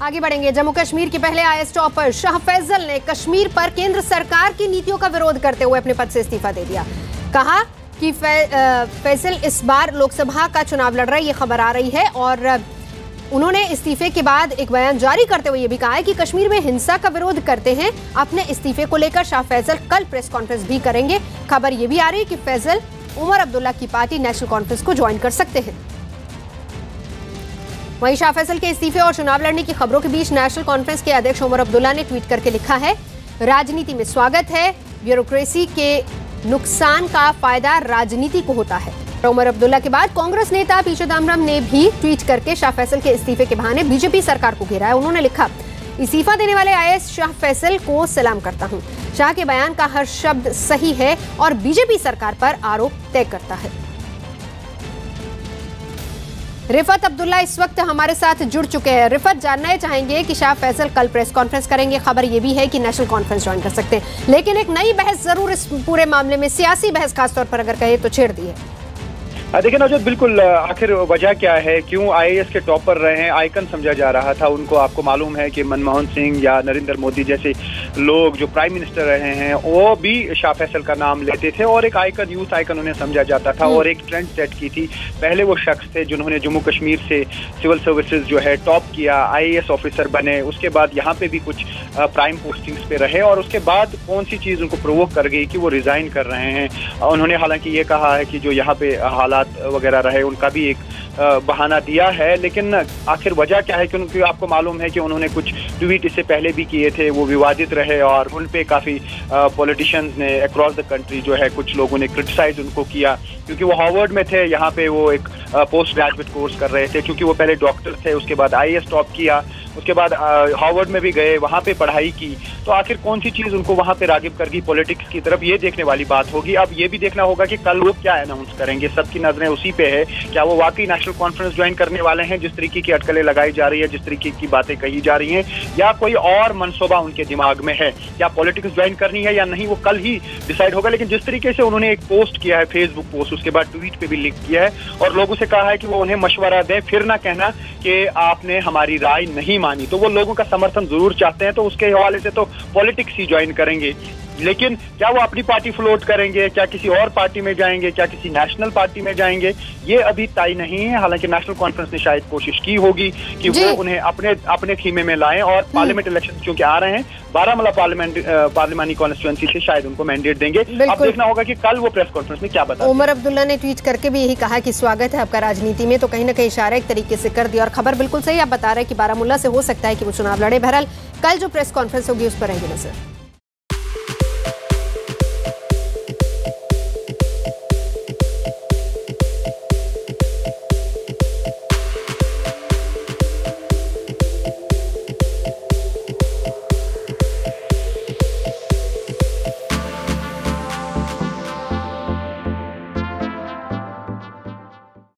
आगे बढ़ेंगे। जम्मू कश्मीर के पहले आईएएस टॉपर शाह फैसल ने कश्मीर पर केंद्र सरकार की नीतियों का विरोध करते हुए अपने पद से इस्तीफा दे दिया। कहा कि फैसल इस बार लोकसभा का चुनाव लड़ रहे, ये खबर आ रही है। और उन्होंने इस्तीफे के बाद एक बयान जारी करते हुए ये भी कहा है कि कश्मीर में हिंसा का विरोध करते हैं। अपने इस्तीफे को लेकर शाह फैसल कल प्रेस कॉन्फ्रेंस भी करेंगे। खबर ये भी आ रही है कि फैसल उमर अब्दुल्ला की पार्टी नेशनल कॉन्फ्रेंस को ज्वाइन कर सकते हैं। वहीं शाह फैसल के इस्तीफे और चुनाव लड़ने की खबरों के बीच नेशनल कॉन्फ्रेंस के अध्यक्ष उमर अब्दुल्ला ने ट्वीट करके लिखा है, राजनीति में स्वागत है, ब्यूरोक्रेसी के नुकसान का फायदा राजनीति को होता है। उमर अब्दुल्ला के बाद कांग्रेस नेता पी चिदंबरम ने भी ट्वीट करके शाह फैसल के इस्तीफे के बहाने बीजेपी सरकार को घेरा है। उन्होंने लिखा, इस्तीफा देने वाले आईएएस शाह फैसल को सलाम करता हूं। शाह के बयान का हर शब्द सही है और बीजेपी सरकार पर आरोप तय करता है। रिफत अब्दुल्ला इस वक्त हमारे साथ जुड़ चुके हैं। रिफत, जानना चाहेंगे कि शाह फैसल कल प्रेस कॉन्फ्रेंस करेंगे। खबर ये भी है कि नेशनल कॉन्फ्रेंस ज्वाइन कर सकते हैं, लेकिन एक नई बहस जरूर इस पूरे मामले में, सियासी बहस खासतौर पर अगर कहे तो, छेड़ दी है। देखिए नौजत, बिल्कुल आखिर वजह क्या है, क्यों आईएएस के टॉपर रहे हैं, आइकन समझा जा रहा था उनको। आपको मालूम है कि मनमोहन सिंह या नरेंद्र मोदी जैसे लोग जो प्राइम मिनिस्टर रहे हैं वो भी शाह फैसल का नाम लेते थे और एक आइकन, यूथ आइकन उन्हें समझा जाता था और एक ट्रेंड सेट की थी। पहले वो शख्स थे जिन्होंने जम्मू कश्मीर से सिविल सर्विसेज जो है टॉप किया, आईएएस ऑफिसर बने, उसके बाद यहाँ पे भी कुछ प्राइम पोस्टिंग्स पे रहे और उसके बाद कौन सी चीज़ उनको प्रोवोक कर गई कि वो रिजाइन कर रहे हैं। उन्होंने हालांकि ये कहा है कि जो यहाँ पे हालात वगैरह रहे उनका भी एक बहाना दिया है, लेकिन आखिर वजह क्या है कि उनकी, आपको मालूम है कि उन्होंने कुछ ट्वीट इससे पहले भी किए थे, वो विवादित रहे और उन पे काफ़ी पॉलिटिशियंस ने अक्रॉस द कंट्री जो है कुछ लोगों ने क्रिटिसाइज उनको किया, क्योंकि वो हार्वर्ड में थे, यहाँ पे वो एक पोस्ट ग्रेजुएट कोर्स कर रहे थे, क्योंकि वो पहले डॉक्टर थे, उसके बाद आईएएस टॉप किया, उसके बाद हार्वर्ड में भी गए, वहाँ पे पढ़ाई की। तो आखिर कौन सी चीज़ उनको वहाँ पे रागिब कर गई पॉलिटिक्स की तरफ, ये देखने वाली बात होगी। अब ये भी देखना होगा कि कल वो क्या अनाउंस करेंगे। सबकी नजरें उसी पे है, क्या वो वाकई नेशनल कॉन्फ्रेंस ज्वाइन करने वाले हैं जिस तरीके की अटकलें लगाई जा रही है, जिस तरीके की बातें कही जा रही हैं, या कोई और मनसूबा उनके दिमाग में है, क्या पॉलिटिक्स ज्वाइन करनी है या नहीं, वो कल ही डिसाइड होगा। लेकिन जिस तरीके से उन्होंने एक पोस्ट किया है, फेसबुक पोस्ट, उसके बाद ट्वीट पे भी लिख किया है और लोगों से कहा है कि वो उन्हें मशवरा दें, फिर ना कहना कि आपने हमारी राय नहीं मानी, तो वो लोगों का समर्थन जरूर चाहते हैं, तो उसके हवाले से तो पॉलिटिक्स ही ज्वाइन करेंगे। लेकिन क्या वो अपनी पार्टी फ्लोट करेंगे, क्या किसी और पार्टी में जाएंगे, क्या किसी नेशनल पार्टी में जाएंगे, ये अभी तय नहीं है। हालांकि नेशनल कॉन्फ्रेंस ने शायद कोशिश की होगी कि वो उन्हें अपने खीमे में लाएं और पार्लियामेंट इलेक्शन क्योंकि आ रहे हैं, बारामूला पार्लियामानी कॉन्स्टिट्यूएंसी से शायद उनको मैंडेट देंगे। अब देखना होगा कि कल वो प्रेस कॉन्फ्रेंस में क्या बताते हैं। उमर अब्दुल्ला ने ट्वीट करके भी यही कहा कि स्वागत है आपका राजनीति में, तो कहीं ना कहीं इशारा एक तरीके से कर दिया और खबर बिल्कुल सही आप बता रहे हैं कि बारामूला से हो सकता है कि वो चुनाव लड़े। बहरहाल कल जो प्रेस कॉन्फ्रेंस होगी उस पर रहेंगे नजर।